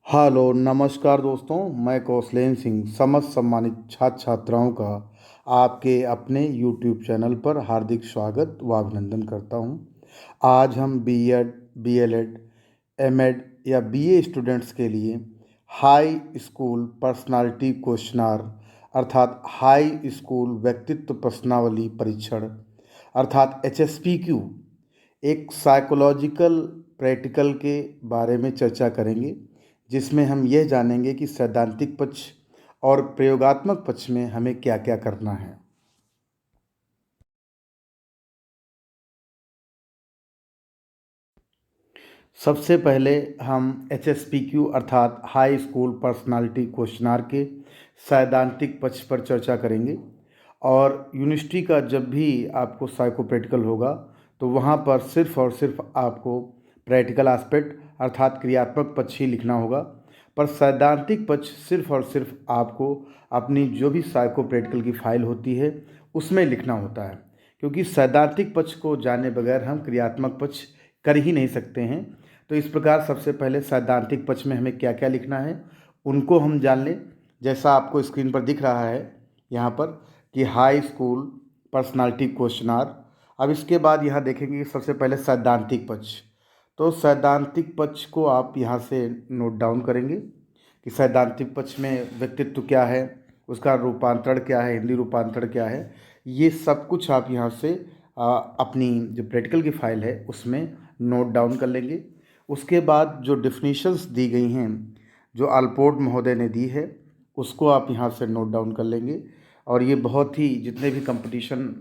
Hello नमस्कार दोस्तों, मैं कौशलेन सिंह समस्त सम्मानित छात्र छात्राओं का आपके अपने यूट्यूब चैनल पर हार्दिक स्वागत व अभिनंदन करता हूं। आज हम बीएड, बीएलएड, एमएड या बीए स्टूडेंट्स के लिए हाई स्कूल पर्सनालिटी क्वेश्चनार अर्थात हाई स्कूल व्यक्तित्व प्रश्नावली परीक्षण अर्थात HSPQ एक साइकोलॉजिकल प्रैक्टिकल के बारे में चर्चा करेंगे, जिसमें हम यह जानेंगे कि सैद्धांतिक पक्ष और प्रयोगात्मक पक्ष में हमें क्या क्या करना है। सबसे पहले हम HSPQ अर्थात हाई स्कूल पर्सनालिटी क्वेश्चनार के सैद्धांतिक पक्ष पर चर्चा करेंगे। और यूनिवर्सिटी का जब भी आपको साइको प्रैक्टिकल होगा तो वहाँ पर सिर्फ और सिर्फ आपको प्रैक्टिकल एस्पेक्ट अर्थात क्रियात्मक पक्ष ही लिखना होगा, पर सैद्धांतिक पक्ष सिर्फ और सिर्फ आपको अपनी जो भी साइको प्रैक्टिकल की फाइल होती है उसमें लिखना होता है, क्योंकि सैद्धांतिक पक्ष को जाने बगैर हम क्रियात्मक पक्ष कर ही नहीं सकते हैं। तो इस प्रकार सबसे पहले सैद्धांतिक पक्ष में हमें क्या क्या लिखना है उनको हम जान लें। जैसा आपको स्क्रीन पर दिख रहा है यहाँ पर कि हाई स्कूल पर्सनालिटी क्वेश्चनार। अब इसके बाद यहाँ देखेंगे कि सबसे पहले सैद्धांतिक पक्ष। तो सैद्धांतिक पक्ष को आप यहाँ से नोट डाउन करेंगे कि सैद्धांतिक पक्ष में व्यक्तित्व क्या है, उसका रूपांतरण क्या है, हिंदी रूपांतरण क्या है, ये सब कुछ आप यहाँ से अपनी जो प्रैक्टिकल की फाइल है उसमें नोट डाउन कर लेंगे। उसके बाद जो डिफिनीशंस दी गई हैं जो अल्पोर्ट महोदय ने दी है उसको आप यहाँ से नोट डाउन कर लेंगे। और ये बहुत ही जितने भी कंपटीशन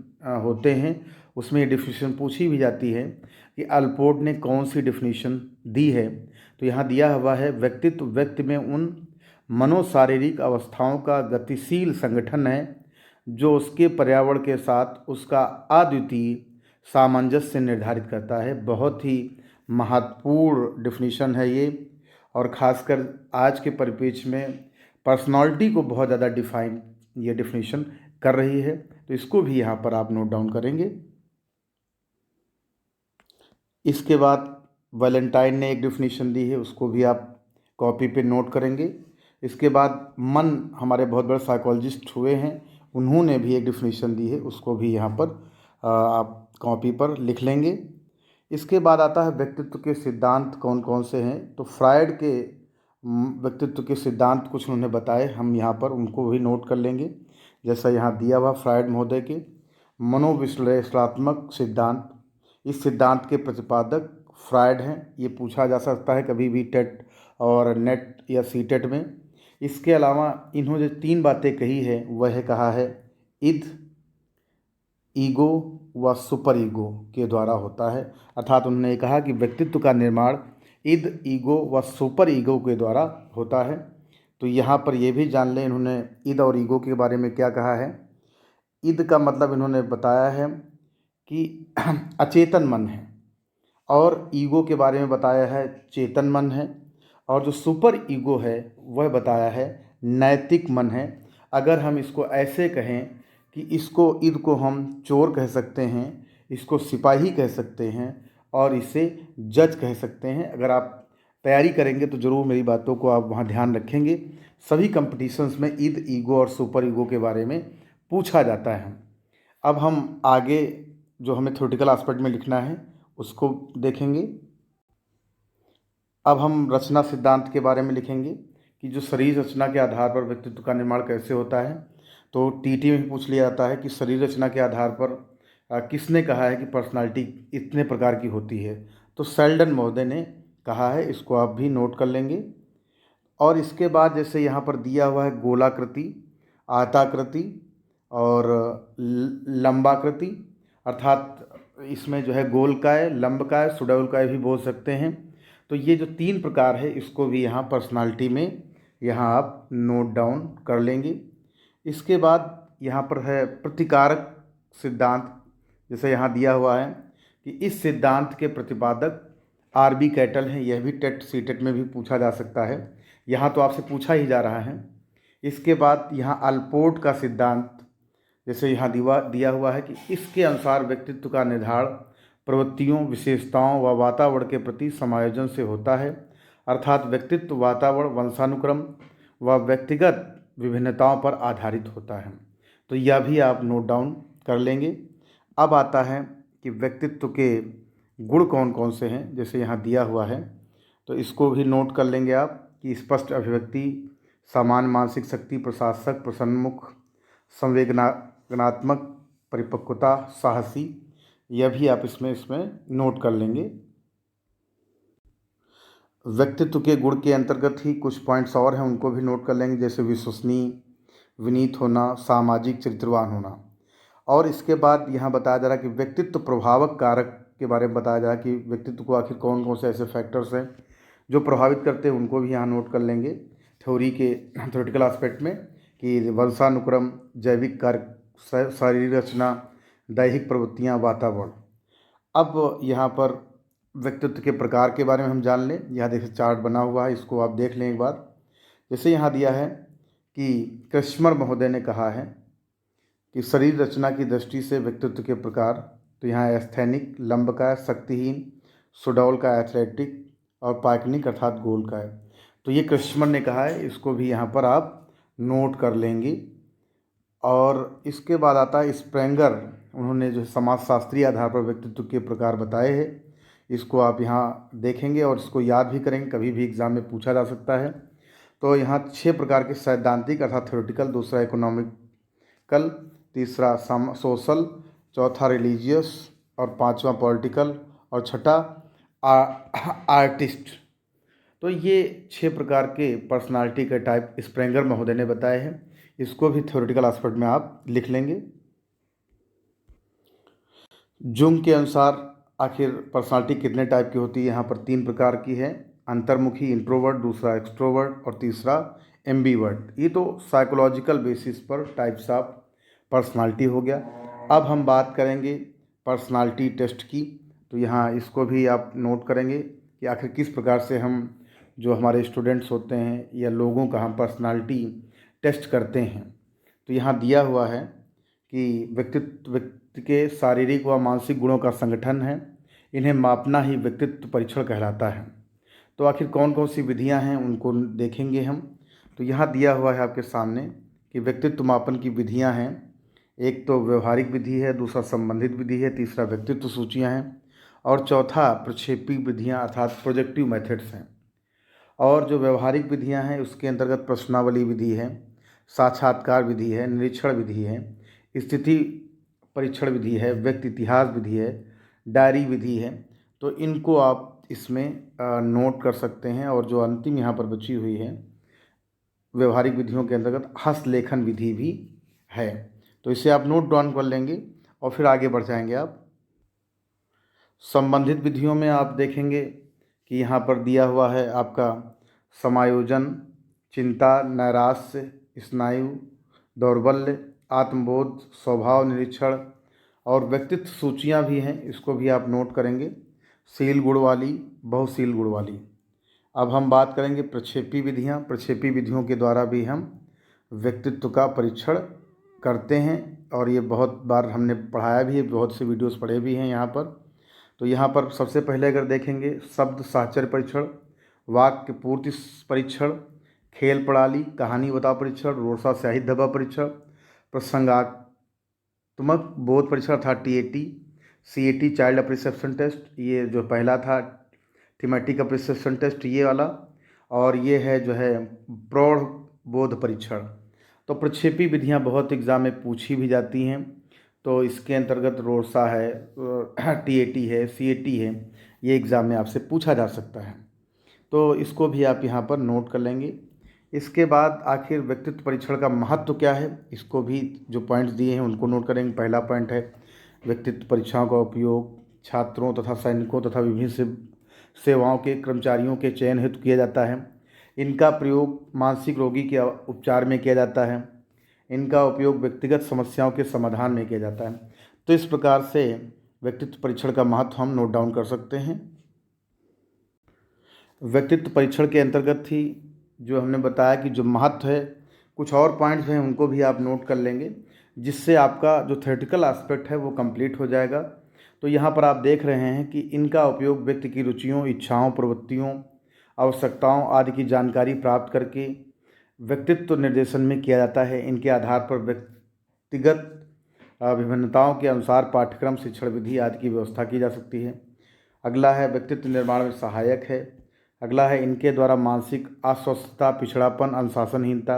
होते हैं उसमें ये डिफिनीशन पूछी भी जाती है कि अल्पोर्ट ने कौन सी डिफिनीशन दी है। तो यहाँ दिया हुआ है व्यक्तित्व व्यक्ति में उन मनोशारीरिक अवस्थाओं का गतिशील संगठन है जो उसके पर्यावरण के साथ उसका अद्वितीय सामंजस्य निर्धारित करता है। बहुत ही महत्वपूर्ण डिफिनीशन है ये, और ख़ासकर आज के परिप्रेक्ष्य में पर्सनालिटी को बहुत ज़्यादा डिफाइन ये डिफिनीशन कर रही है। तो इसको भी यहाँ पर आप नोट डाउन करेंगे। इसके बाद वैलेंटाइन ने एक डिफिनीशन दी है, उसको भी आप कॉपी पे नोट करेंगे। इसके बाद मन हमारे बहुत बड़े साइकोलॉजिस्ट हुए हैं, उन्होंने भी एक डिफिनीशन दी है, उसको भी यहाँ पर आप कॉपी पर लिख लेंगे। इसके बाद आता है व्यक्तित्व के सिद्धांत कौन कौन से हैं। तो फ्रायड के व्यक्तित्व के सिद्धांत कुछ उन्होंने बताए, हम यहाँ पर उनको भी नोट कर लेंगे। जैसा यहाँ दिया हुआ फ्रायड महोदय के मनोविश्लेषणात्मक सिद्धांत, इस सिद्धांत के प्रतिपादक फ्रायड हैं। ये पूछा जा सकता है कभी भी टेट और नेट या सीटेट में। इसके अलावा इन्होंने जो 3 बातें कही है वह कहा है इद, ईगो व सुपर ईगो के द्वारा होता है। अर्थात उन्होंने कहा कि व्यक्तित्व का निर्माण इद, ईगो व सुपर ईगो के द्वारा होता है। तो यहाँ पर यह भी जान लें इन्होंने इद और ईगो के बारे में क्या कहा है। इद का मतलब इन्होंने बताया है कि अचेतन मन है, और ईगो के बारे में बताया है चेतन मन है, और जो सुपर ईगो है वह बताया है नैतिक मन है। अगर हम इसको ऐसे कहें कि इसको ईद को हम चोर कह सकते हैं, इसको सिपाही कह सकते हैं, और इसे जज कह सकते हैं। अगर आप तैयारी करेंगे तो ज़रूर मेरी बातों को आप वहाँ ध्यान रखेंगे। सभी कंपटीशंस में ईद, ईगो और सुपर ईगो के बारे में पूछा जाता है। अब हम आगे जो हमें थ्योरेटिकल एस्पेक्ट में लिखना है उसको देखेंगे। अब हम रचना सिद्धांत के बारे में लिखेंगे कि जो शरीर रचना के आधार पर व्यक्तित्व का निर्माण कैसे होता है। तो टीटी में पूछ लिया जाता है कि शरीर रचना के आधार पर किसने कहा है कि पर्सनालिटी इतने प्रकार की होती है। तो सेल्डन महोदय ने कहा है, इसको आप भी नोट कर लेंगे। और इसके बाद जैसे यहाँ पर दिया हुआ है गोलाकृति, आयताकृति और लंबाकृति, अर्थात इसमें जो है गोलकाय, लंबकाय, सुडौलकाय भी बोल सकते हैं। तो ये जो 3 प्रकार है इसको भी यहाँ पर्सनालिटी में यहाँ आप नोट डाउन कर लेंगे। इसके बाद यहाँ पर है प्रतिकारक सिद्धांत। जैसे यहाँ दिया हुआ है कि इस सिद्धांत के प्रतिपादक आरबी कैटल हैं। यह भी टेट सीटेट में भी पूछा जा सकता है, यहाँ तो आपसे पूछा ही जा रहा है। इसके बाद यहाँ अल्पोर्ट का सिद्धांत, जैसे यहाँ दिया हुआ है कि इसके अनुसार व्यक्तित्व का निर्धारण प्रवृत्तियों, विशेषताओं व वातावरण के प्रति समायोजन से होता है। अर्थात व्यक्तित्व वातावरण वंशानुक्रम व व्यक्तिगत विभिन्नताओं पर आधारित होता है। तो यह भी आप नोट डाउन कर लेंगे। अब आता है कि व्यक्तित्व के गुण कौन कौन से हैं, जैसे यहाँ दिया हुआ है, तो इसको भी नोट कर लेंगे आप कि स्पष्ट अभिव्यक्ति, समान मानसिक शक्ति, प्रशासक, प्रसन्नमुख, संवेदनात्मक, परिपक्वता, साहसी, यह भी आप इसमें नोट कर लेंगे। व्यक्तित्व के गुण के अंतर्गत ही कुछ पॉइंट्स और हैं, उनको भी नोट कर लेंगे, जैसे विश्वसनीय, विनीत होना, सामाजिक चरित्रवान होना। और इसके बाद यहाँ बताया जा रहा है कि व्यक्तित्व प्रभावक कारक के बारे में बताया जा रहा है कि व्यक्तित्व को आखिर कौन कौन से ऐसे फैक्टर्स हैं जो प्रभावित करते हैं, उनको भी यहाँ नोट कर लेंगे थ्योरेटिकल एस्पेक्ट में, कि वंशानुक्रम, जैविक कार्य, शारीरिक रचना, दैहिक प्रवृत्तियाँ, वातावरण। अब यहाँ पर व्यक्तित्व के प्रकार के बारे में हम जान लें। यहाँ देखिए चार्ट बना हुआ है, इसको आप देख लें एक बार। जैसे यहाँ दिया है कि कृष्णर महोदय ने कहा है कि शरीर रचना की दृष्टि से व्यक्तित्व के प्रकार, तो यहाँ एस्थेनिक, लंबकाय, शक्तिहीन, सुडौल का, एथलेटिक, और पाइकनिक अर्थात गोल का है। तो ये कृष्णर ने कहा है, इसको भी यहाँ पर आप नोट कर लेंगे। और इसके बाद आता है स्प्रेंगर, उन्होंने जो समाजशास्त्रीय आधार पर व्यक्तित्व के प्रकार बताए हैं, इसको आप यहाँ देखेंगे और इसको याद भी करेंगे, कभी भी एग्ज़ाम में पूछा जा सकता है। तो यहाँ 6 प्रकार के सैद्धांतिक अर्थात थ्योरेटिकल, दूसरा इकोनॉमिकल, तीसरा सोशल, चौथा रिलीजियस, और पांचवा पॉलिटिकल, और छठा आर्टिस्ट। तो ये 6 प्रकार के पर्सनालिटी के टाइप स्प्रेंगर महोदय ने बताए हैं, इसको भी थ्योरेटिकल एस्पेक्ट में आप लिख लेंगे। जुंग के अनुसार आखिर पर्सनालिटी कितने टाइप की होती है, यहाँ पर 3 प्रकार की है, अंतर्मुखी इंट्रोवर्ट, दूसरा एक्सट्रोवर्ट, और तीसरा एम्बीवर्ट। ये तो साइकोलॉजिकल बेसिस पर टाइप्स ऑफ पर्सनालिटी हो गया। अब हम बात करेंगे पर्सनालिटी टेस्ट की, तो यहाँ इसको भी आप नोट करेंगे कि आखिर किस प्रकार से हम जो हमारे स्टूडेंट्स होते हैं या लोगों का हम पर्सनालिटी टेस्ट करते हैं। तो यहाँ दिया हुआ है कि व्यक्ति के शारीरिक व मानसिक गुणों का संगठन है, इन्हें मापना ही व्यक्तित्व परीक्षण कहलाता है। तो आखिर कौन कौन सी विधियां हैं उनको देखेंगे हम। तो यहाँ दिया हुआ है आपके सामने कि व्यक्तित्व मापन की विधियां हैं। एक तो व्यवहारिक विधि है, दूसरा संबंधित विधि है, तीसरा व्यक्तित्व सूचियाँ हैं, और चौथा प्रक्षेपी विधियाँ अर्थात प्रोजेक्टिव मेथड्स हैं। और जो व्यवहारिक विधियाँ हैं उसके अंतर्गत प्रश्नावली विधि है, साक्षात्कार विधि है, निरीक्षण विधि है, स्थिति परीक्षण विधि है, व्यक्ति इतिहास विधि है, डायरी विधि है। तो इनको आप इसमें नोट कर सकते हैं। और जो अंतिम यहाँ पर बची हुई है व्यवहारिक विधियों के अंतर्गत हस्तलेखन विधि भी है, तो इसे आप नोट डाउन कर लेंगे और फिर आगे बढ़ जाएंगे आप। संबंधित विधियों में आप देखेंगे कि यहाँ पर दिया हुआ है आपका समायोजन, चिंता, नैराश्य, स्नायु, दौर्बल्य, आत्मबोध, स्वभाव निरीक्षण, और व्यक्तित्व सूचियाँ भी हैं, इसको भी आप नोट करेंगे, शील गुण वाली, बहुशील गुण वाली। अब हम बात करेंगे प्रक्षेपी विधियाँ। प्रक्षेपी विधियों के द्वारा भी हम व्यक्तित्व का परीक्षण करते हैं, और ये बहुत बार हमने पढ़ाया भी है, बहुत से वीडियोस पढ़े भी हैं यहाँ पर। तो यहाँ पर सबसे पहले अगर देखेंगे शब्द साहचर्य परीक्षण, वाक्य पूर्ति परीक्षण, खेल प्रणाली, कहानी बताओ परीक्षण, रोसा स्याही धब्बा परीक्षण, प्रसंगात्मक बोध परीक्षण अर्थात TAT, CAT child appreciation test, ये जो पहला था थीमेटिक अप्रिसिएशन टेस्ट ये वाला, और ये है जो है प्रौढ़ बोध परीक्षण। तो प्रक्षेपी विधियाँ बहुत एग्ज़ाम में पूछी भी जाती हैं। तो इसके अंतर्गत रोसा है, TAT है, CAT है, ये एग्ज़ाम में आपसे पूछा जा सकता है। तो इसको भी आप यहाँ पर नोट कर लेंगे। इसके बाद आखिर व्यक्तित्व परीक्षण का महत्व क्या है, इसको भी जो पॉइंट्स दिए हैं उनको नोट करेंगे। पहला पॉइंट है व्यक्तित्व परीक्षाओं का उपयोग छात्रों तथा सैनिकों तथा विभिन्न सेवाओं के कर्मचारियों के चयन हेतु किया जाता है। इनका प्रयोग मानसिक रोगी के उपचार में किया जाता है। इनका उपयोग व्यक्तिगत समस्याओं के समाधान में किया जाता है। तो इस प्रकार से व्यक्तित्व परीक्षण का महत्व हम नोट डाउन कर सकते हैं। व्यक्तित्व परीक्षण के अंतर्गत ही जो हमने बताया कि जो महत्व है, कुछ और पॉइंट्स हैं उनको भी आप नोट कर लेंगे, जिससे आपका जो थ्योरेटिकल एस्पेक्ट है वो कंप्लीट हो जाएगा। तो यहाँ पर आप देख रहे हैं कि इनका उपयोग व्यक्ति की रुचियों, इच्छाओं, प्रवृत्तियों आवश्यकताओं आदि की जानकारी प्राप्त करके व्यक्तित्व निर्देशन में किया जाता है। इनके आधार पर व्यक्तिगत विभिन्नताओं के अनुसार पाठ्यक्रम, शिक्षण विधि आदि की व्यवस्था की जा सकती है। अगला है व्यक्तित्व निर्माण में सहायक है। अगला है इनके द्वारा मानसिक अस्वस्थता, पिछड़ापन, अनुशासनहीनता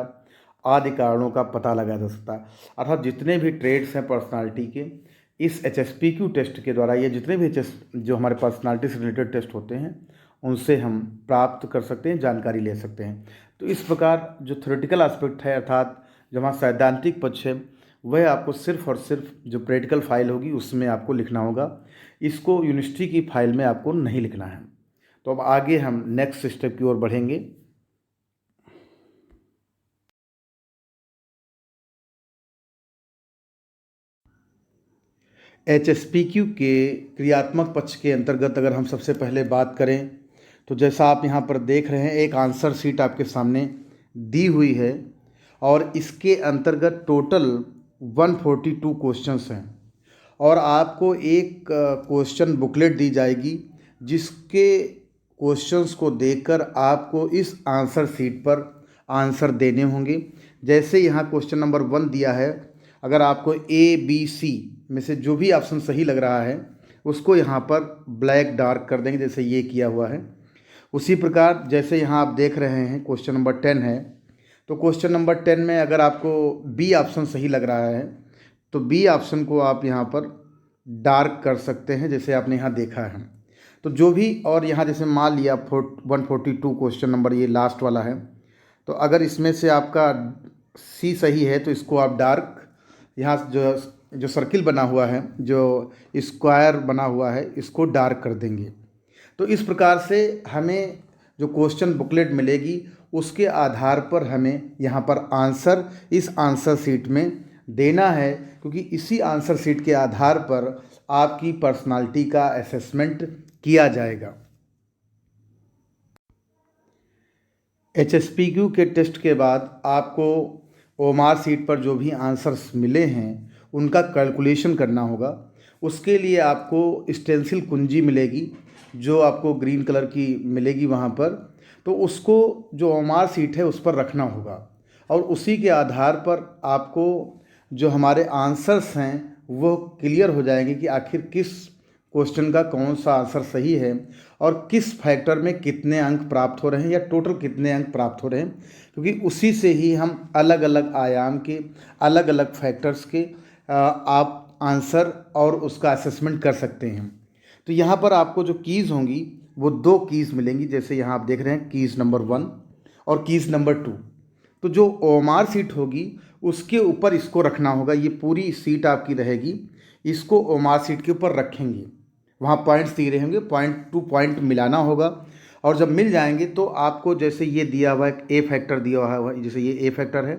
आदि कारणों का पता लगाया जा सकता है। अर्थात जितने भी ट्रेड्स हैं पर्सनालिटी के, इस HSPQ टेस्ट के द्वारा, ये जितने भी जो हमारे पर्सनालिटी से रिलेटेड टेस्ट होते हैं उनसे हम प्राप्त कर सकते हैं, जानकारी ले सकते हैं। तो इस प्रकार जो थ्योरेटिकल एस्पेक्ट है, अर्थात जो हमारा सैद्धांतिक पक्ष है, वह आपको सिर्फ और सिर्फ जो प्रैक्टिकल फाइल होगी उसमें आपको लिखना होगा। इसको यूनिवर्सिटी की फाइल में आपको नहीं लिखना है। तो अब आगे हम नेक्स्ट स्टेप की ओर बढ़ेंगे। HSPQ के क्रियात्मक पक्ष के अंतर्गत अगर हम सबसे पहले बात करें तो जैसा आप यहाँ पर देख रहे हैं, एक आंसर शीट आपके सामने दी हुई है और इसके अंतर्गत टोटल 142 क्वेश्चंस हैं और आपको एक क्वेश्चन बुकलेट दी जाएगी जिसके क्वेश्चंस को देखकर आपको इस आंसर शीट पर आंसर देने होंगे। जैसे यहाँ क्वेश्चन नंबर 1 दिया है, अगर आपको ABC में से जो भी ऑप्शन सही लग रहा है उसको यहाँ पर ब्लैक डार्क कर देंगे, जैसे ये किया हुआ है। उसी प्रकार जैसे यहाँ आप देख रहे हैं क्वेश्चन नंबर 10 है, तो क्वेश्चन नंबर 10 में अगर आपको B ऑप्शन सही लग रहा है तो B ऑप्शन को आप यहाँ पर डार्क कर सकते हैं, जैसे आपने यहाँ देखा है। तो जो भी, और यहाँ जैसे मान लिया 142 क्वेश्चन नंबर ये लास्ट वाला है, तो अगर इसमें से आपका C सही है तो इसको आप डार्क, यहाँ जो सर्किल बना हुआ है, जो स्क्वायर बना हुआ है, इसको डार्क कर देंगे। तो इस प्रकार से हमें जो क्वेश्चन बुकलेट मिलेगी उसके आधार पर हमें यहाँ पर आंसर इस आंसर शीट में देना है, क्योंकि इसी आंसर शीट के आधार पर आपकी पर्सनालिटी का असेसमेंट किया जाएगा। HSPQ के टेस्ट के बाद आपको OMR शीट पर जो भी आंसर्स मिले हैं उनका कैलकुलेशन करना होगा। उसके लिए आपको स्टेंसिल कुंजी मिलेगी जो आपको ग्रीन कलर की मिलेगी वहाँ पर, तो उसको जो OMR शीट है उस पर रखना होगा और उसी के आधार पर आपको जो हमारे आंसर्स हैं वो क्लियर हो जाएंगे कि आखिर किस क्वेश्चन का कौन सा आंसर सही है और किस फैक्टर में कितने अंक प्राप्त हो रहे हैं या टोटल कितने अंक प्राप्त हो रहे हैं, क्योंकि उसी से ही हम अलग अलग आयाम के, अलग अलग फैक्टर्स के आप आंसर और उसका असेसमेंट कर सकते हैं। तो यहाँ पर आपको जो कीज़ होंगी वो 2 कीज़ मिलेंगी, जैसे यहाँ आप देख रहे हैं कीज़ नंबर 1 और कीज़ नंबर 2। तो जो OMR शीट होगी उसके ऊपर इसको रखना होगा, ये पूरी सीट आपकी रहेगी, इसको OMR शीट के ऊपर रखेंगे। वहाँ पॉइंट्स दिए रहेंगे, पॉइंट टू पॉइंट मिलाना होगा और जब मिल जाएंगे तो आपको जैसे ये दिया हुआ है A फैक्टर दिया हुआ है, जैसे ये A फैक्टर है,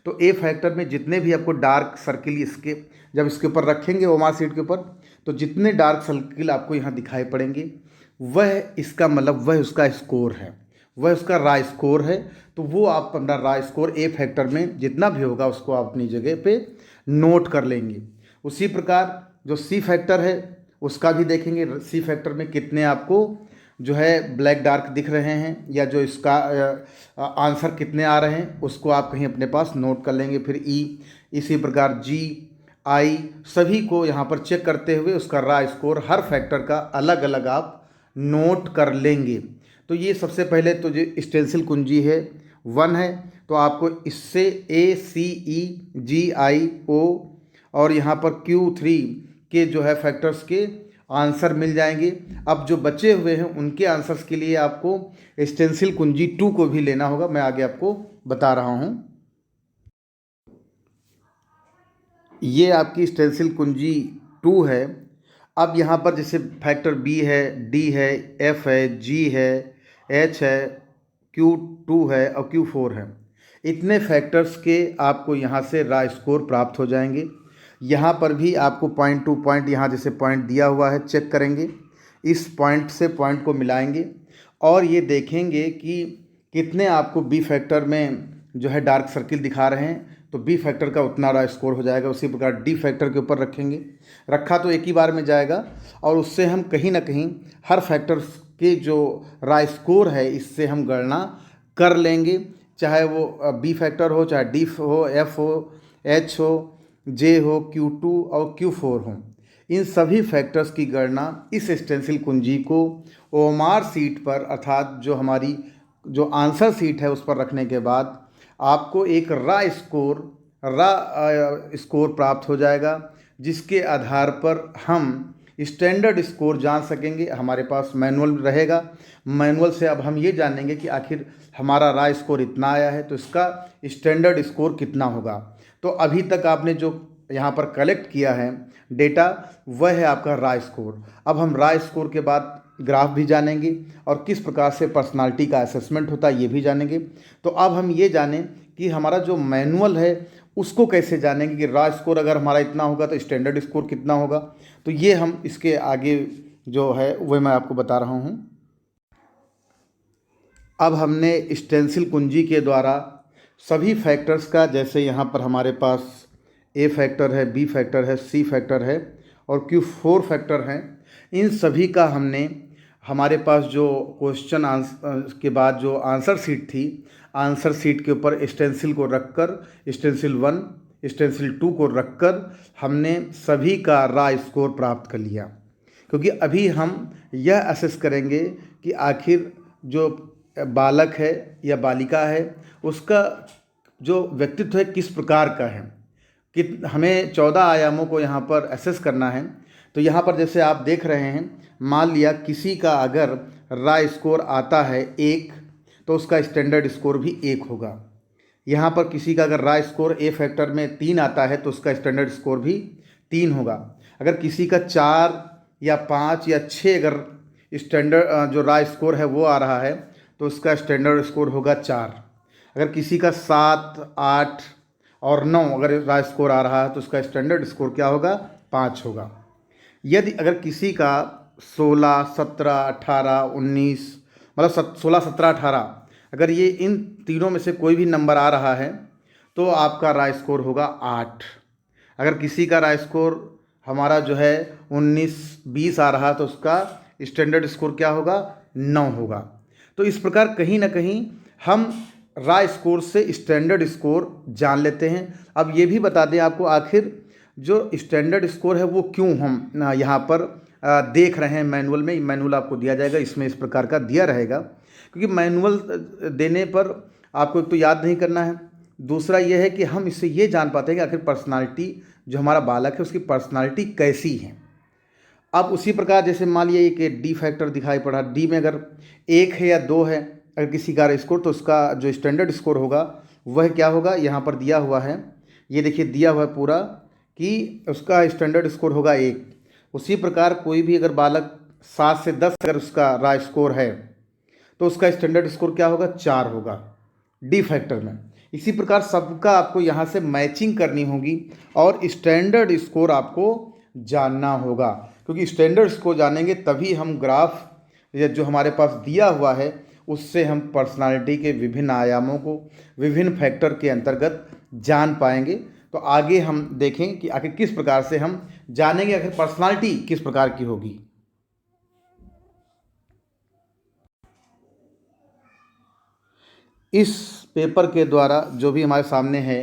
तो A फैक्टर में जितने भी आपको डार्क सर्किल इसके जब इसके ऊपर रखेंगे OMR शीट के ऊपर, तो जितने डार्क सर्किल आपको यहाँ दिखाई पड़ेंगे वह इसका मतलब वह उसका स्कोर है, वह उसका राय स्कोर है। तो वो आप अपना राय स्कोर A फैक्टर में जितना भी होगा उसको आप अपनी जगह पे नोट कर लेंगे। उसी प्रकार जो C फैक्टर है उसका भी देखेंगे, C फैक्टर में कितने आपको जो है ब्लैक डार्क दिख रहे हैं या जो इसका आंसर कितने आ रहे हैं उसको आप कहीं अपने पास नोट कर लेंगे। फिर E, इसी प्रकार G, I सभी को यहाँ पर चेक करते हुए उसका राय स्कोर हर फैक्टर का अलग अलग आप नोट कर लेंगे। तो ये सबसे पहले तो जो स्टेंसिल कुंजी है 1 है, तो आपको इससे ACEGIO और यहाँ पर Q3 के जो है फैक्टर्स के आंसर मिल जाएंगे। अब जो बचे हुए हैं उनके आंसर्स के लिए आपको स्टेंसिल कुंजी 2 को भी लेना होगा, मैं आगे आपको बता रहा हूँ। ये आपकी स्टेंसिल कुंजी 2 है। अब यहाँ पर जैसे फैक्टर B है, D है, F है, G है, H है, Q2 है और Q4 है, इतने फैक्टर्स के आपको यहाँ से राय स्कोर प्राप्त हो जाएंगे। यहाँ पर भी आपको पॉइंट टू पॉइंट, यहाँ जैसे पॉइंट दिया हुआ है, चेक करेंगे, इस पॉइंट से पॉइंट को मिलाएंगे और ये देखेंगे कि कितने आपको B फैक्टर में जो है डार्क सर्किल दिखा रहे हैं, तो B फैक्टर का उतना राय स्कोर हो जाएगा। उसी प्रकार D फैक्टर के ऊपर रखेंगे, रखा तो एक ही बार में जाएगा और उससे हम कहीं ना कहीं हर फैक्टर के जो राय स्कोर है इससे हम गणना कर लेंगे, चाहे वो बी फैक्टर हो, चाहे डी हो, एफ हो, एच हो, जे हो, Q2 और Q4 हो। इन सभी फैक्टर्स की गणना इस स्टेंसिल कुंजी को ओएमआर सीट पर अर्थात जो हमारी जो आंसर सीट है उस पर रखने के बाद आपको एक रा स्कोर प्राप्त हो जाएगा, जिसके आधार पर हम स्टैंडर्ड स्कोर जान सकेंगे। हमारे पास मैनुअल रहेगा, मैनुअल से अब हम ये जानेंगे कि आखिर हमारा रा स्कोर इतना आया है तो इसका स्टैंडर्ड स्कोर कितना होगा। तो अभी तक आपने जो यहाँ पर कलेक्ट किया है डेटा वह है आपका रा स्कोर। अब हम रा स्कोर के बाद ग्राफ भी जानेंगे और किस प्रकार से पर्सनालिटी का असेसमेंट होता है ये भी जानेंगे। तो अब हम ये जानें कि हमारा जो मैनुअल है उसको कैसे जानेंगे कि रा स्कोर अगर हमारा इतना होगा तो स्टैंडर्ड स्कोर कितना होगा। तो ये हम इसके आगे जो है वह मैं आपको बता रहा हूँ। अब हमने स्टेंसिल कुंजी के द्वारा सभी फैक्टर्स का, जैसे यहाँ पर हमारे पास ए फैक्टर है, बी फैक्टर है, सी फैक्टर है और Q4 फैक्टर हैं, इन सभी का हमने हमारे पास जो क्वेश्चन आंसर के बाद जो आंसर सीट थी, आंसर सीट के ऊपर स्टेंसिल को रखकर स्टेंसिल 1, स्टेंसिल 2 को रखकर हमने सभी का रा स्कोर प्राप्त कर लिया। क्योंकि अभी हम यह असेस करेंगे कि आखिर जो बालक है या बालिका है उसका जो व्यक्तित्व है किस प्रकार का है। कि हमें 14 आयामों को यहाँ पर असेस करना है। तो यहाँ पर जैसे आप देख रहे हैं, मान लिया किसी का अगर रा स्कोर आता है 1 तो उसका स्टैंडर्ड स्कोर भी 1 होगा। यहाँ पर किसी का अगर रा स्कोर ए फैक्टर में 3 आता है तो उसका स्टैंडर्ड स्कोर भी 3 होगा। अगर किसी का 4 या 5 या 6 अगर स्टैंडर्ड जो रा स्कोर है वो आ रहा है तो उसका स्टैंडर्ड स्कोर होगा 4। अगर किसी का 7, 8 और 9 अगर रा स्कोर आ रहा है तो उसका स्टैंडर्ड स्कोर क्या होगा, 5 होगा। यदि अगर किसी का 16, 17, 18, 19 मतलब 16, 17, 18 अगर ये इन तीनों में से कोई भी नंबर आ रहा है तो आपका रा स्कोर होगा 8। अगर किसी का रा स्कोर हमारा जो है 19, 20 आ रहा है तो उसका स्टैंडर्ड स्कोर क्या होगा, 9 होगा। तो इस प्रकार कहीं ना कहीं हम रा स्कोर से स्टैंडर्ड स्कोर जान लेते हैं। अब ये भी बता दें आपको आखिर जो स्टैंडर्ड स्कोर है वो क्यों हम यहाँ पर देख रहे हैं। मैनुअल में, मैनुअल आपको दिया जाएगा, इसमें इस प्रकार का दिया रहेगा। क्योंकि मैनुअल देने पर आपको एक तो याद नहीं करना है, दूसरा ये है कि हम इससे ये जान पाते हैं कि आखिर पर्सनालिटी जो हमारा बालक है उसकी पर्सनालिटी कैसी है। अब उसी प्रकार जैसे मान लिया एक डी फैक्टर दिखाई पड़ा, डी में अगर 1 है या 2 है अगर किसी का स्कोर तो उसका जो स्टैंडर्ड स्कोर होगा वह क्या होगा, यहाँ पर दिया हुआ है, ये देखिए दिया हुआ है पूरा कि उसका स्टैंडर्ड स्कोर होगा 1। उसी प्रकार कोई भी अगर बालक 7 से 10 अगर उसका रा स्कोर है तो उसका स्टैंडर्ड स्कोर क्या होगा, 4 होगा डी फैक्टर में। इसी प्रकार सबका आपको यहाँ से मैचिंग करनी होगी और स्टैंडर्ड स्कोर आपको जानना होगा। क्योंकि स्टैंडर्ड स्कोर जानेंगे तभी हम ग्राफ या जो हमारे पास दिया हुआ है उससे हम पर्सनालिटी के विभिन्न आयामों को विभिन्न फैक्टर के अंतर्गत जान पाएंगे। तो आगे हम देखें कि आखिर किस प्रकार से हम जानेंगे आखिर पर्सनालिटी किस प्रकार की होगी। इस पेपर के द्वारा जो भी हमारे सामने है,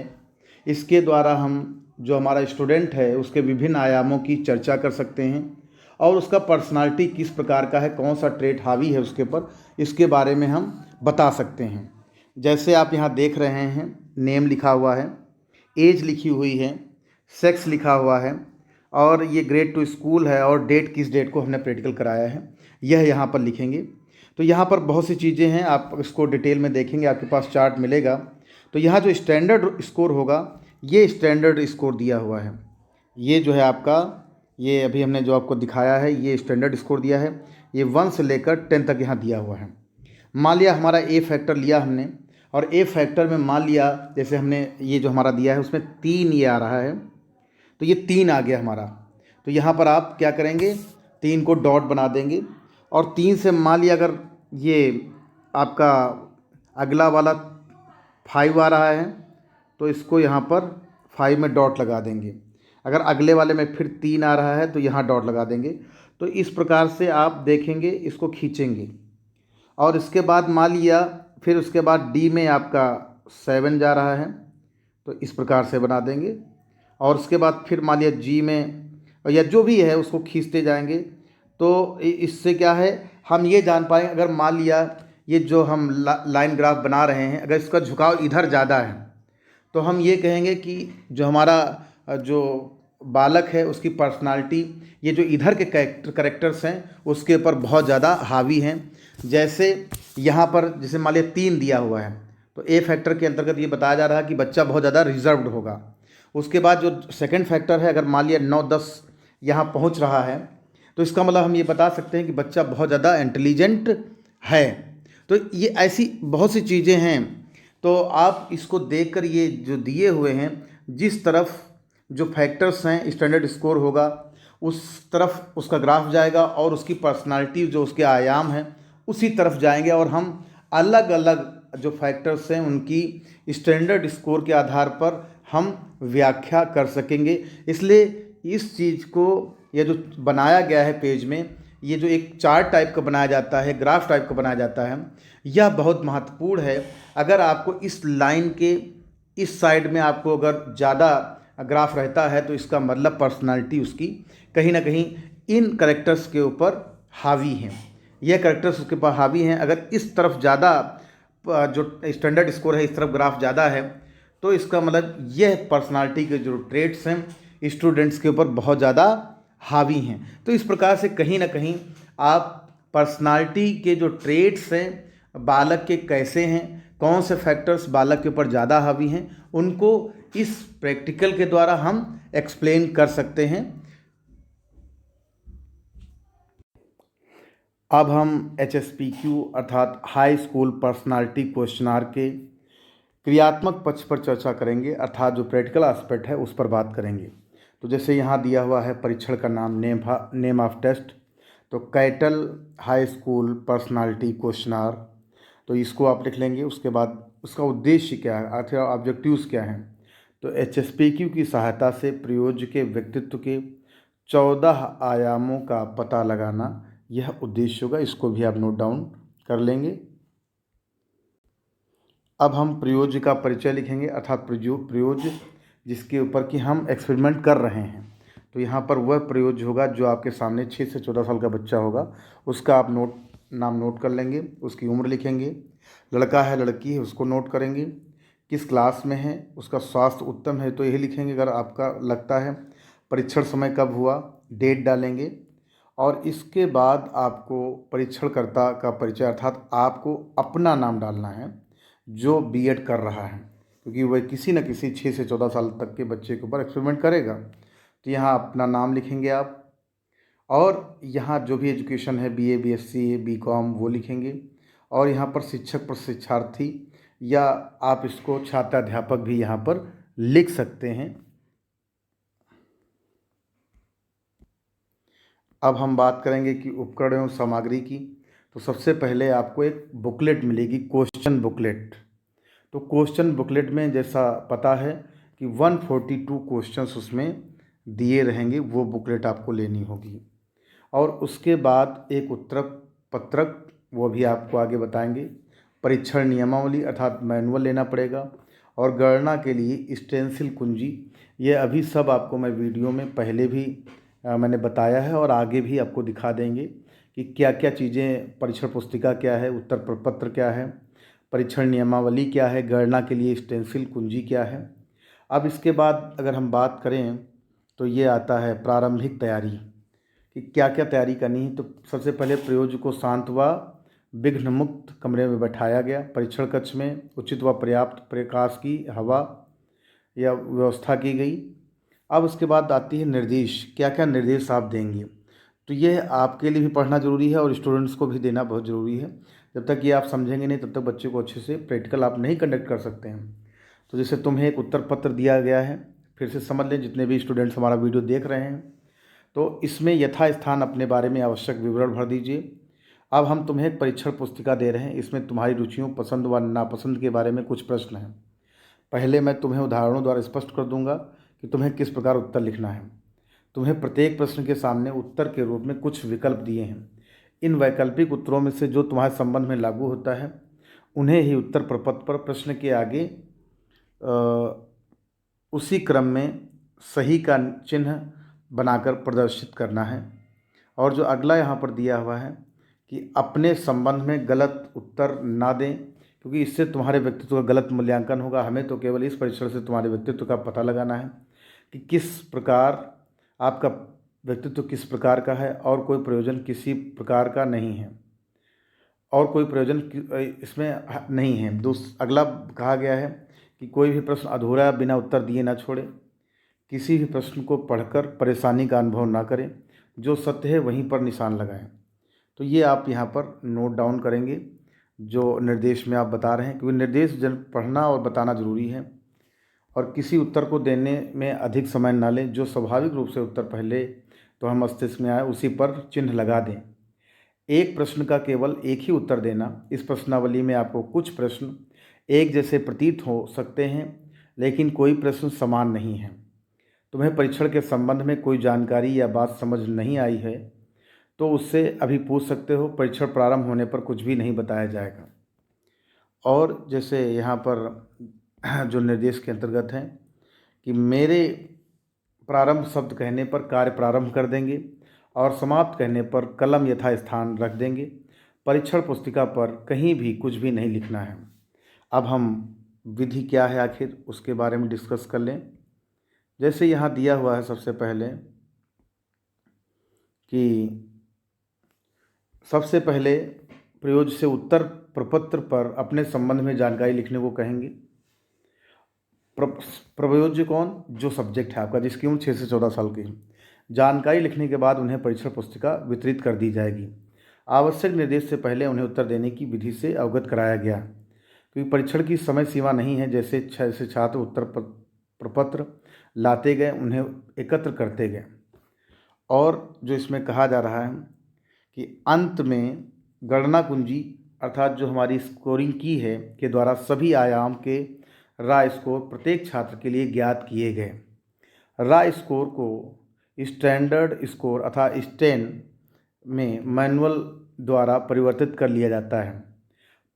इसके द्वारा हम जो हमारा स्टूडेंट है उसके विभिन्न आयामों की चर्चा कर सकते हैं और उसका पर्सनालिटी किस प्रकार का है, कौन सा ट्रेट हावी है उसके ऊपर, इसके बारे में हम बता सकते हैं। जैसे आप यहाँ देख रहे हैं, नेम लिखा हुआ है, एज लिखी हुई है, सेक्स लिखा हुआ है और ये ग्रेड 2 स्कूल है और डेट किस डेट को हमने प्रैक्टिकल कराया है यह यहाँ पर लिखेंगे। तो यहाँ पर बहुत सी चीज़ें हैं, आप इसको डिटेल में देखेंगे, आपके पास चार्ट मिलेगा। तो यहाँ जो स्टैंडर्ड स्कोर होगा ये स्टैंडर्ड स्कोर दिया हुआ है, ये जो है आपका, ये अभी हमने जो आपको दिखाया है ये स्टैंडर्ड स्कोर दिया है, ये 1 से लेकर 10 तक यहाँ दिया हुआ है। मान लिया हमारा ए फैक्टर लिया हमने और ए फैक्टर में मान लिया जैसे हमने ये जो हमारा दिया है उसमें 3 ये आ रहा है तो ये 3 आ गया हमारा। तो यहाँ पर आप क्या करेंगे, 3 को डॉट बना देंगे और 3 से मान लिया अगर ये आपका अगला वाला 5 आ रहा है तो इसको यहाँ पर 5 में डॉट लगा देंगे। अगर अगले वाले में फिर 3 आ रहा है तो यहाँ डॉट लगा देंगे। तो इस प्रकार से आप देखेंगे, इसको खींचेंगे और इसके बाद मान लिया फिर उसके बाद डी में आपका 7 जा रहा है, तो इस प्रकार से बना देंगे। और उसके बाद फिर मान लिया जी में या जो भी है उसको खींचते जाएंगे। तो इससे क्या है, हम ये जान पाएंगे अगर मान लिया ये जो हम लाइन ग्राफ बना रहे हैं, अगर इसका झुकाव इधर ज़्यादा है तो हम ये कहेंगे कि जो हमारा जो बालक है उसकी पर्सनालिटी ये जो इधर के करेक्टर्स हैं उसके ऊपर बहुत ज़्यादा हावी हैं। जैसे यहाँ पर जैसे मान लिया 3 दिया हुआ है, तो ए फैक्टर के अंतर्गत ये बताया जा रहा है कि बच्चा बहुत ज़्यादा रिजर्व्ड होगा। उसके बाद जो सेकंड फैक्टर है, अगर मान लिया 9-10 यहाँ पहुँच रहा है, तो इसका मतलब हम ये बता सकते हैं कि बच्चा बहुत ज़्यादा इंटेलिजेंट है। तो ये ऐसी बहुत सी चीज़ें हैं। तो आप इसको देखकर ये जो दिए हुए हैं, जिस तरफ जो फैक्टर्स हैं स्टैंडर्ड स्कोर होगा उस तरफ उसका ग्राफ जाएगा और उसकी पर्सनालिटी जो उसके आयाम हैं उसी तरफ जाएंगे और हम अलग अलग जो फैक्टर्स हैं उनकी स्टैंडर्ड स्कोर के आधार पर हम व्याख्या कर सकेंगे। इसलिए इस चीज़ को ये जो बनाया गया है पेज में, ये जो एक चार्ट टाइप का बनाया जाता है, ग्राफ टाइप का बनाया जाता है, यह बहुत महत्वपूर्ण है। अगर आपको इस लाइन के इस साइड में आपको अगर ज़्यादा ग्राफ रहता है तो इसका मतलब पर्सनालिटी उसकी कहीं ना कहीं इन करेक्टर्स के ऊपर हावी हैं, यह करेक्टर्स उसके ऊपर हावी हैं। अगर इस तरफ ज़्यादा जो स्टैंडर्ड स्कोर है इस तरफ ग्राफ ज़्यादा है तो इसका मतलब यह पर्सनालिटी के जो ट्रेट्स हैं स्टूडेंट्स के ऊपर बहुत ज़्यादा हावी हैं। तो इस प्रकार से कहीं ना कहीं आप पर्सनालिटी के जो ट्रेट्स हैं बालक के कैसे हैं, कौन से फैक्टर्स बालक के ऊपर ज़्यादा हावी हैं, उनको इस प्रैक्टिकल के द्वारा हम एक्सप्लेन कर सकते हैं। अब हम HSPQ अर्थात हाई स्कूल पर्सनालिटी क्वेश्चनार के क्रियात्मक पक्ष पर चर्चा करेंगे, अर्थात जो प्रैक्टिकल एस्पेक्ट है उस पर बात करेंगे। तो जैसे यहाँ दिया हुआ है परीक्षण का नाम, नेम ऑफ टेस्ट, तो कैटल हाई स्कूल पर्सनालिटी क्वेश्चनार, तो इसको आप लिख लेंगे। उसके बाद उसका उद्देश्य क्या है, आखिर ऑब्जेक्टिव्स क्या हैं। तो HSPQ की सहायता से प्रयोज्य के व्यक्तित्व के 14 आयामों का पता लगाना यह उद्देश्य होगा। इसको भी आप नोट डाउन कर लेंगे। अब हम प्रयोज्य का परिचय लिखेंगे, अर्थात प्रयोज्य जिसके ऊपर कि हम एक्सपेरिमेंट कर रहे हैं। तो यहाँ पर वह प्रयोज्य होगा जो आपके सामने 6 से 14 साल का बच्चा होगा, उसका आप नाम नोट कर लेंगे, उसकी उम्र लिखेंगे, लड़का है लड़की है उसको नोट करेंगे, किस क्लास में है, उसका स्वास्थ्य उत्तम है तो यही लिखेंगे अगर आपका लगता है, परीक्षण समय कब हुआ, डेट डालेंगे। और इसके बाद आपको परीक्षणकर्ता का परिचय अर्थात आपको अपना नाम डालना है जो बीएड कर रहा है, क्योंकि वह किसी न किसी 6 से 14 साल तक के बच्चे के ऊपर एक्सपेरिमेंट करेगा। तो यहाँ अपना नाम लिखेंगे आप, और यहाँ जो भी एजुकेशन है BA BSc BCom वो लिखेंगे, और यहाँ पर शिक्षक प्रशिक्षार्थी या आप इसको छात्र अध्यापक भी यहाँ पर लिख सकते हैं। अब हम बात करेंगे कि उपकरण एवं सामग्री की। तो सबसे पहले आपको एक बुकलेट मिलेगी, क्वेश्चन बुकलेट। तो क्वेश्चन बुकलेट में जैसा पता है कि 142 क्वेश्चंस उसमें दिए रहेंगे, वो बुकलेट आपको लेनी होगी। और उसके बाद एक उत्तर पत्रक, वो भी आपको आगे बताएंगे। परीक्षण नियमावली अर्थात मैनुअल लेना पड़ेगा, और गणना के लिए स्टेंसिल कुंजी। ये अभी सब आपको मैं वीडियो में पहले भी मैंने बताया है और आगे भी आपको दिखा देंगे कि क्या क्या चीज़ें, परीक्षण पुस्तिका क्या है, उत्तर प्रपत्र क्या है, परीक्षण नियमावली क्या है, गणना के लिए स्टेंसिल कुंजी क्या है। अब इसके बाद अगर हम बात करें तो ये आता है प्रारंभिक तैयारी कि क्या क्या तैयारी करनी है। तो सबसे पहले प्रयोज्य को शांत व विघ्न मुक्त कमरे में बैठाया गया, परीक्षण कक्ष में उचित व पर्याप्त प्रकाश की हवा या व्यवस्था की गई। अब उसके बाद आती है निर्देश, क्या क्या निर्देश आप देंगे। तो यह आपके लिए भी पढ़ना ज़रूरी है और स्टूडेंट्स को भी देना बहुत ज़रूरी है। जब तक ये आप समझेंगे नहीं तब तक बच्चे को अच्छे से प्रैक्टिकल आप नहीं कंडक्ट कर सकते हैं। तो जैसे तुम्हें एक उत्तर पत्र दिया गया है, फिर से समझ लें जितने भी स्टूडेंट्स हमारा वीडियो देख रहे हैं, तो इसमें यथास्थान अपने बारे में आवश्यक विवरण भर दीजिए। अब हम तुम्हें एक परीक्षण पुस्तिका दे रहे हैं, इसमें तुम्हारी रुचियों, पसंद व नापसंद के बारे में कुछ प्रश्न हैं। पहले मैं तुम्हें उदाहरणों द्वारा स्पष्ट कर दूंगा कि तुम्हें किस प्रकार उत्तर लिखना है। तुम्हें प्रत्येक प्रश्न के सामने उत्तर के रूप में कुछ विकल्प दिए हैं। इन वैकल्पिक उत्तरों में से जो तुम्हारे संबंध में लागू होता है उन्हें ही उत्तर प्रपत्र पर प्रश्न के आगे उसी क्रम में सही का चिन्ह बनाकर प्रदर्शित करना है। और जो अगला यहाँ पर दिया हुआ है कि अपने संबंध में गलत उत्तर ना दें, क्योंकि इससे तुम्हारे व्यक्तित्व का गलत मूल्यांकन होगा। हमें तो केवल इस परीक्षण से तुम्हारे व्यक्तित्व का पता लगाना है कि किस प्रकार आपका व्यक्तित्व किस प्रकार का है, और कोई प्रयोजन किसी प्रकार का नहीं है, और कोई प्रयोजन इसमें नहीं है। अगला कहा गया है कि कोई भी प्रश्न अधूरा बिना उत्तर दिए ना छोड़े, किसी भी प्रश्न को पढ़कर परेशानी का अनुभव ना करें, जो सत्य है वहीं पर निशान लगाएं। तो ये आप यहाँ पर नोट डाउन करेंगे जो निर्देश में आप बता रहे हैं, क्योंकि निर्देश पढ़ना और बताना ज़रूरी है। और किसी उत्तर को देने में अधिक समय ना लें, जो स्वाभाविक रूप से उत्तर पहले तो हम मस्तिष्क में आए उसी पर चिन्ह लगा दें। एक प्रश्न का केवल एक ही उत्तर देना। इस प्रश्नावली में आपको कुछ प्रश्न एक जैसे प्रतीत हो सकते हैं, लेकिन कोई प्रश्न समान नहीं है। तुम्हें परीक्षण के संबंध में कोई जानकारी या बात समझ नहीं आई है तो उससे अभी पूछ सकते हो। परीक्षण प्रारंभ होने पर कुछ भी नहीं बताया जाएगा। और जैसे यहाँ पर जो निर्देश के अंतर्गत हैं कि मेरे प्रारंभ शब्द कहने पर कार्य प्रारंभ कर देंगे और समाप्त कहने पर कलम यथास्थान रख देंगे। परीक्षण पुस्तिका पर कहीं भी कुछ भी नहीं लिखना है। अब हम विधि क्या है आखिर उसके बारे में डिस्कस कर लें। जैसे यहाँ दिया हुआ है सबसे पहले कि सबसे पहले प्रयोज्य से उत्तर प्रपत्र पर अपने संबंध में जानकारी लिखने को कहेंगे। प्रयोज्य कौन? जो सब्जेक्ट है आपका, जिसकी उम्र 6 से 14 साल की। जानकारी लिखने के बाद उन्हें परीक्षण पुस्तिका वितरित कर दी जाएगी। आवश्यक निर्देश से पहले उन्हें उत्तर देने की विधि से अवगत कराया गया, क्योंकि परीक्षण की समय सीमा नहीं है। जैसे छात्र उत्तर प्रपत्र लाते गए, उन्हें एकत्र करते गए। और जो इसमें कहा जा रहा है कि अंत में गणना कुंजी अर्थात जो हमारी स्कोरिंग की है के द्वारा सभी आयाम के रा स्कोर प्रत्येक छात्र के लिए ज्ञात किए गए। रा स्कोर को स्टैंडर्ड स्कोर अर्थात स्टेन में मैनुअल द्वारा परिवर्तित कर लिया जाता है।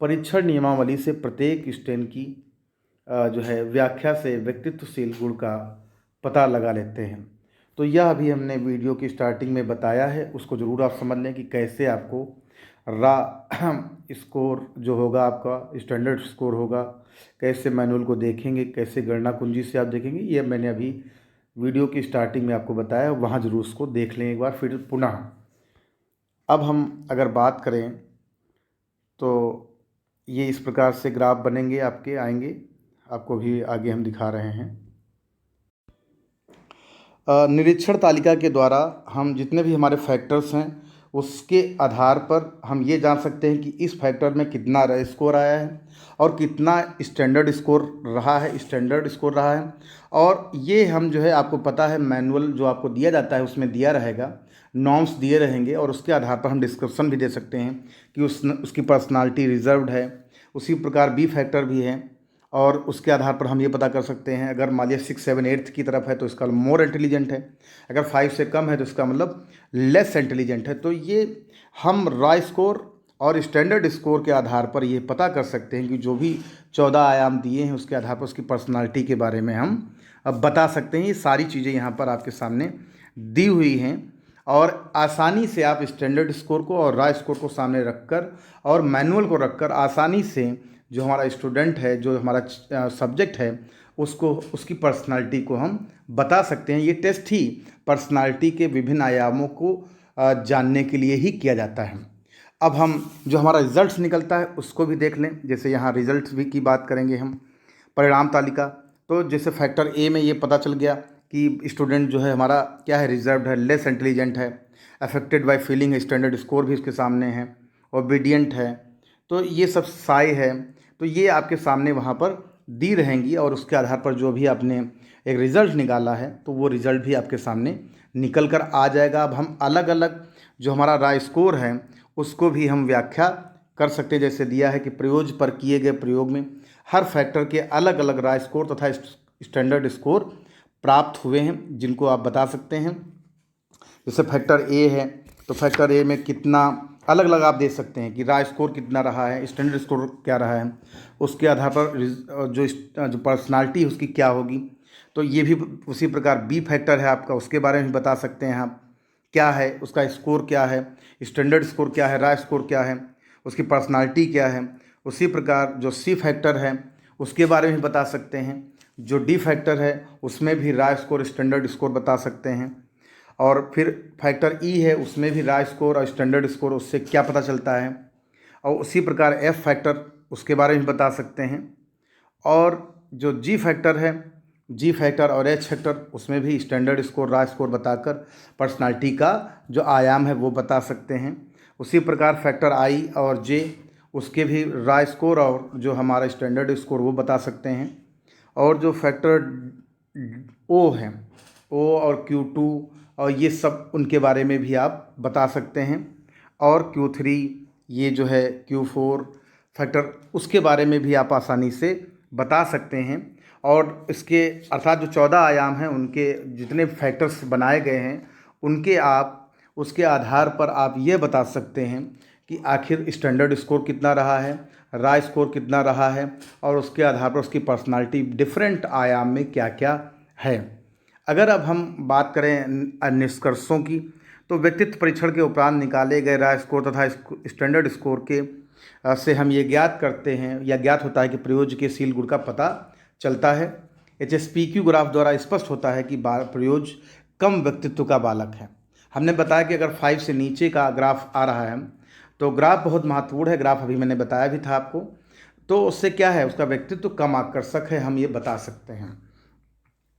परीक्षण नियमावली से प्रत्येक स्टेन की जो है व्याख्या से व्यक्तित्वशील गुण का पता लगा लेते हैं। तो यह अभी हमने वीडियो की स्टार्टिंग में बताया है, उसको ज़रूर आप समझ लें कि कैसे आपको रा स्कोर जो होगा आपका स्टैंडर्ड स्कोर होगा, कैसे मैनुअल को देखेंगे, कैसे गणना कुंजी से आप देखेंगे। ये मैंने अभी वीडियो की स्टार्टिंग में आपको बताया, वहाँ ज़रूर उसको देख लें एक बार फिर पुनः। अब हम अगर बात करें तो ये इस प्रकार से ग्राफ बनेंगे, आपके आएंगे, आपको भी आगे हम दिखा रहे हैं। निरीक्षण तालिका के द्वारा हम जितने भी हमारे फैक्टर्स हैं उसके आधार पर हम ये जान सकते हैं कि इस फैक्टर में कितना स्कोर आया है और कितना स्टैंडर्ड स्कोर रहा है। और ये हम जो है आपको पता है मैनुअल जो आपको दिया जाता है उसमें दिया रहेगा, नॉर्म्स दिए रहेंगे, और उसके आधार पर हम डिस्क्रिप्शन भी दे सकते हैं कि उसकी पर्सनालिटी रिजर्व्ड है। उसी प्रकार बी फैक्टर भी है, और उसके आधार पर हम ये पता कर सकते हैं अगर मान लिया 6, 7, 8 की तरफ है तो इसका मोर इंटेलिजेंट है, अगर 5 से कम है तो इसका मतलब लेस इंटेलिजेंट है। तो ये हम रा स्कोर और स्टैंडर्ड स्कोर के आधार पर ये पता कर सकते हैं कि जो भी 14 आयाम दिए हैं उसके आधार पर उसकी पर्सनालिटी के बारे में हम अब बता सकते हैं। ये सारी चीज़ें यहाँ पर आपके सामने दी हुई हैं, और आसानी से आप स्टैंडर्ड स्कोर को और रा स्कोर को सामने रखकर और मैनुअल को रखकर आसानी से जो हमारा स्टूडेंट है, जो हमारा सब्जेक्ट है, उसको उसकी पर्सनालिटी को हम बता सकते हैं। ये टेस्ट ही पर्सनालिटी के विभिन्न आयामों को जानने के लिए ही किया जाता है। अब हम जो हमारा रिजल्ट्स निकलता है उसको भी देख लें। जैसे यहाँ रिजल्ट्स भी की बात करेंगे हम, परिणाम तालिका। तो जैसे फैक्टर ए में ये पता चल गया कि स्टूडेंट जो है हमारा क्या है, रिजर्व्ड है, लेस इंटेलिजेंट है, affected by feeling, standard score भी इसके सामने है, ओबीडियंट है। तो ये सब साई है। तो ये आपके सामने वहाँ पर दी रहेंगी, और उसके आधार पर जो भी आपने एक रिज़ल्ट निकाला है तो वो रिज़ल्ट भी आपके सामने निकल कर आ जाएगा। अब हम अलग अलग जो हमारा रा स्कोर है उसको भी हम व्याख्या कर सकते हैं। जैसे दिया है कि प्रयोज्य पर किए गए प्रयोग में हर फैक्टर के अलग अलग रा स्कोर तथा स्टैंडर्ड स्कोर प्राप्त हुए हैं, जिनको आप बता सकते हैं। जैसे फैक्टर ए है तो फैक्टर ए में कितना अलग अलग आप दे सकते हैं कि रॉ स्कोर कितना रहा है, स्टैंडर्ड स्कोर क्या रहा है, उसके आधार पर जो पर्सनालिटी उसकी क्या होगी। तो ये भी उसी प्रकार बी फैक्टर है आपका, उसके बारे में बता सकते हैं आप क्या है, उसका स्कोर क्या है, स्टैंडर्ड स्कोर क्या है, रॉ स्कोर क्या है, उसकी पर्सनालिटी क्या है। उसी प्रकार जो सी फैक्टर है उसके बारे में बता सकते हैं। जो डी फैक्टर है उसमें भी रॉ स्कोर स्टैंडर्ड स्कोर बता सकते हैं। और फिर फैक्टर ई है उसमें भी रॉ स्कोर और स्टैंडर्ड स्कोर उससे क्या पता चलता है। और उसी प्रकार एफ फैक्टर उसके बारे में बता सकते हैं। और जो जी फैक्टर है, जी फैक्टर और एच फैक्टर उसमें भी स्टैंडर्ड स्कोर रॉ स्कोर बताकर पर्सनालिटी का जो आयाम है वो बता सकते हैं। उसी प्रकार फैक्टर आई और जे उसके भी रॉ स्कोर और जो हमारा स्टैंडर्ड स्कोर वो बता सकते हैं। और जो फैक्टर ओ है, ओ और Q2 और ये सब उनके बारे में भी आप बता सकते हैं। और Q3 ये जो है Q4 फैक्टर उसके बारे में भी आप आसानी से बता सकते हैं। और इसके अर्थात जो 14 आयाम हैं उनके जितने फैक्टर्स बनाए गए हैं उनके आप उसके आधार पर आप ये बता सकते हैं कि आखिर स्टैंडर्ड स्कोर कितना रहा है, रॉ स्कोर कितना रहा है, और उसके आधार पर उसकी पर्सनालिटी डिफरेंट आयाम में क्या क्या है। अगर अब हम बात करें निष्कर्षों की, तो व्यक्तित्व परीक्षण के उपरांत निकाले गए रॉ स्कोर तथा स्टैंडर्ड स्कोर के से हम ये ज्ञात करते हैं या ज्ञात होता है कि प्रयोज्यशील गुण का पता चलता है। HSPQ ग्राफ द्वारा स्पष्ट होता है कि प्रयोज्य कम व्यक्तित्व का बालक है। हमने बताया कि अगर 5 से नीचे का ग्राफ आ रहा है तो ग्राफ बहुत महत्वपूर्ण है। ग्राफ अभी मैंने बताया भी था आपको। तो उससे क्या है, उसका व्यक्तित्व कम आकर्षक है, हम ये बता सकते हैं।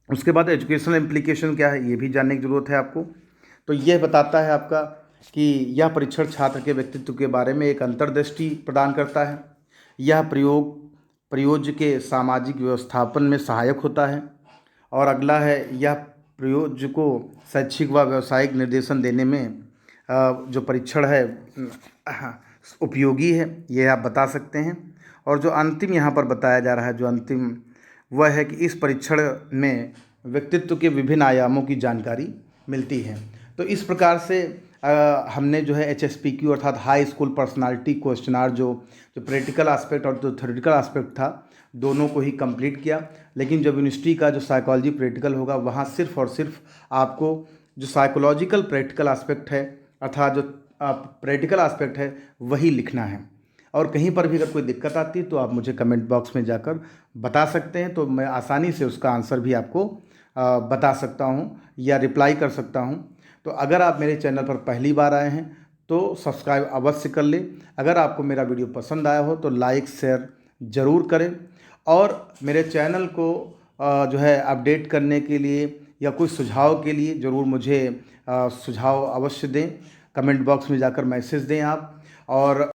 उसके बाद एजुकेशनल इम्प्लीकेशन क्या है ये भी जानने की ज़रूरत है आपको। तो यह बताता है आपका कि यह परीक्षण छात्र के व्यक्तित्व के बारे में एक अंतर्दृष्टि प्रदान करता है। यह प्रयोज्य के सामाजिक व्यवस्थापन में सहायक होता है। और अगला है, यह प्रयोज्य को शैक्षिक व व्यावसायिक निर्देशन देने में जो परीक्षण है उपयोगी है, ये आप बता सकते हैं। और जो अंतिम यहाँ पर बताया जा रहा है, जो अंतिम वह है कि इस परीक्षण में व्यक्तित्व के विभिन्न आयामों की जानकारी मिलती है। तो इस प्रकार से हमने जो है HSPQ अर्थात हाई स्कूल पर्सनालिटी क्वेश्चनार जो प्रैक्टिकल एस्पेक्ट और जो थ्योरेटिकल एस्पेक्ट था दोनों को ही कंप्लीट किया। लेकिन जब यूनिवर्सिटी का जो साइकोलॉजी प्रैक्टिकल होगा वहाँ सिर्फ और सिर्फ आपको जो साइकोलॉजिकल प्रैक्टिकल एस्पेक्ट है अर्थात जो प्रैक्टिकल एस्पेक्ट है वही लिखना है। और कहीं पर भी अगर कोई दिक्कत आती है तो आप मुझे कमेंट बॉक्स में जाकर बता सकते हैं, तो मैं आसानी से उसका आंसर भी आपको बता सकता हूँ या रिप्लाई कर सकता हूँ। तो अगर आप मेरे चैनल पर पहली बार आए हैं तो सब्सक्राइब अवश्य कर लें। अगर आपको मेरा वीडियो पसंद आया हो तो लाइक शेयर ज़रूर करें। और मेरे चैनल को जो है अपडेट करने के लिए या कुछ सुझाव के लिए ज़रूर मुझे सुझाव अवश्य दें। कमेंट बॉक्स में जाकर मैसेज दें आप। और